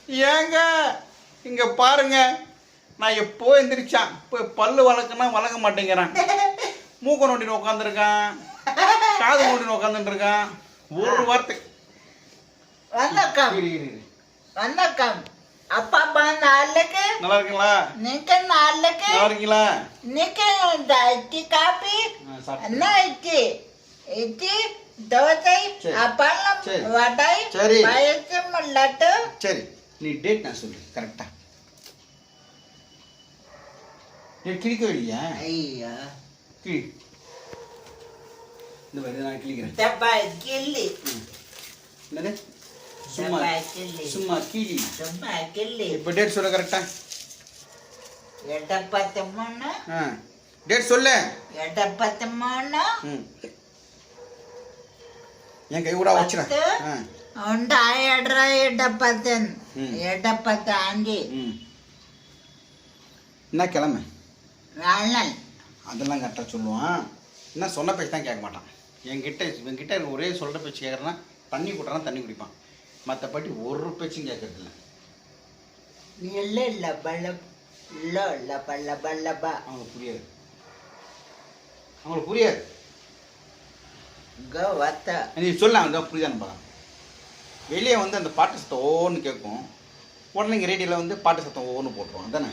ஏங்க இங்க பாருங்க, நான் எப்போ எந்திரிச்சான், இப்போ பல்லு வளர்க்கனா வளர்க்க மாட்டேங்கிறான். மூக்க நோண்டின்னு உட்காந்துருக்கான், காது நோண்டின்னு உட்காந்துருக்கான். ஒரு வார்த்தை வணக்கம் வணக்கம் அப்பா நாளைக்கு நல்லா இருக்கீங்களா? நீங்க நாளைக்கு நல்லா இருக்கீங்களா? நீங்க இட்லி காபி என்ன இட்லி இட்லி தோசை அப்பளம் வடை பாயசம் லட்டு. சரி, நீ டேட் நான் சொல்லு கரெக்டா. நீ கிழிக்க இல்லையா? ஐயா கிளி இந்த மாதிரி நான் கிழிக்கிறேன். தப்பாய் கிள்ளி என்னது? சும்மா சும்மா கிளி. சும்மா கிள்ளி. இப்போ டேட் சொல்ல கரெக்டா? 8/13. டேட் சொல்லு. 8/13. என் கை கூட வச்சுற. உண்டா 8/10. 8/10 என்ன கிழமை? நாள். அதெல்லாம் கரெக்டாக சொல்லுவான். என்ன சொன்ன பேச்சு தான் கேட்க மாட்டான். என்கிட்ட ஒரே சொல்கிற பேச்சு கேட்குறேன்னா தண்ணி குட்டுறான், தண்ணி குடிப்பான். மற்றபடி ஒரு பேச்சும் கேட்கறதில்ல. இல்லை இல்லை பல்ல இல்லை இல்லை பல்ல பல்லப்பா. அவங்களுக்கு புரியாது, அவங்களுக்கு புரியாது. நீ சொல்ல அங்கே புரியுதான்னு பாருங்க. வெளியே வந்து அந்த பாட்டு சத்தம் ஓன்னு கேட்கும், உடனே இங்கே ரேடியோவில் வந்து பாட்டு சத்தம் ஓன்னு போட்டுருவோம் தானே?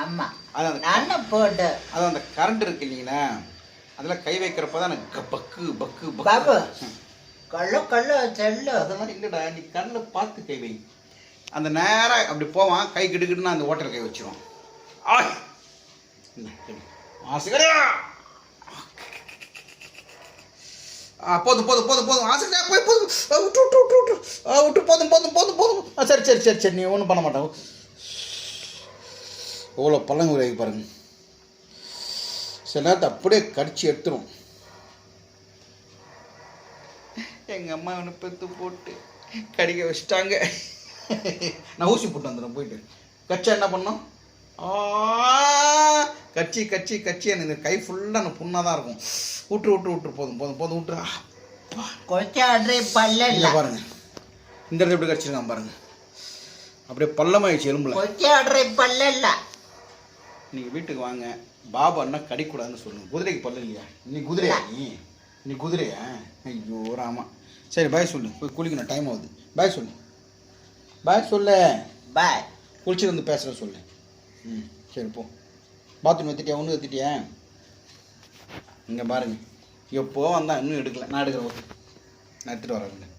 ஆமாம், அது அந்த போட்டு அது அந்த கரண்ட் இருக்கு இல்லைங்களா, அதில் கை வைக்கிறப்ப தான் எனக்கு பக்கு பக்கு பாபு கல்லு கல்லு செல்லு. அதெல்லாம் இல்லைடா, நீ கண்ணில் பார்த்து கை வை. அந்த நேரம் அப்படி போவான், கை கிடுக்கிட்டுன்னு அந்த ஓட்டல் கை வச்சிருவான். போதும் போதும் போதும் போதும் ஆசையா போய் போதும் விட்டு விட்டு விட்டு விட்டு விட்டு போதும் போதும் போதும் போதும். சரி சரி சரி சரி, நீ ஒன்றும் பண்ண மாட்டாங்க. எவ்வளோ பள்ளங்க விளைவி பாருங்க. சில நேரத்தை அப்படியே கடிச்சு எடுத்துரும். எங்கள் அம்மா அவனை பெற்று போட்டு கடிக்க வச்சுட்டாங்க. நான் ஊசி போட்டு வந்துடுறேன் போயிட்டு. கச்சா என்ன பண்ணோம்? கச்சி கச்சி கச்சி எனக்கு இந்த கை ஃபுல்லாக எனக்கு புண்ணாக தான் இருக்கும். விட்டு விட்டு விட்டு போதும் போதும் போதும் விட்டுரு. பல்ல பாருங்க, இந்த இடத்துல எப்படி கடிச்சிருக்கான் பாருங்க, அப்படியே பள்ளமாயிடுச்சு எலும்புல. பல்ல. நீங்கள் வீட்டுக்கு வாங்க, பாபா அண்ணா கடிக்கூடாதுன்னு சொல்லுங்க. குதிரைக்கு பல்லு இல்லையா? நீ குதிரையா? நீ குதிரையா? ஐயோ ராமா. சரி பாய் சொல்லு, போய் குளிக்கணும், டைம் ஆகுது. பாய் சொல்லு, பாய் சொல்லு. பாய். குளிச்சுட்டு வந்து பேசுகிற சொல்லு. சரி போ. பாத்ரூம் எடுத்துட்டியா? ஒன்று எடுத்துட்டியா? இங்கே பாருங்க, எப்போ வந்தால் இன்னும் எடுக்கல. நான் எடுக்கிறேன், நான் எடுத்துகிட்டு வரேன்.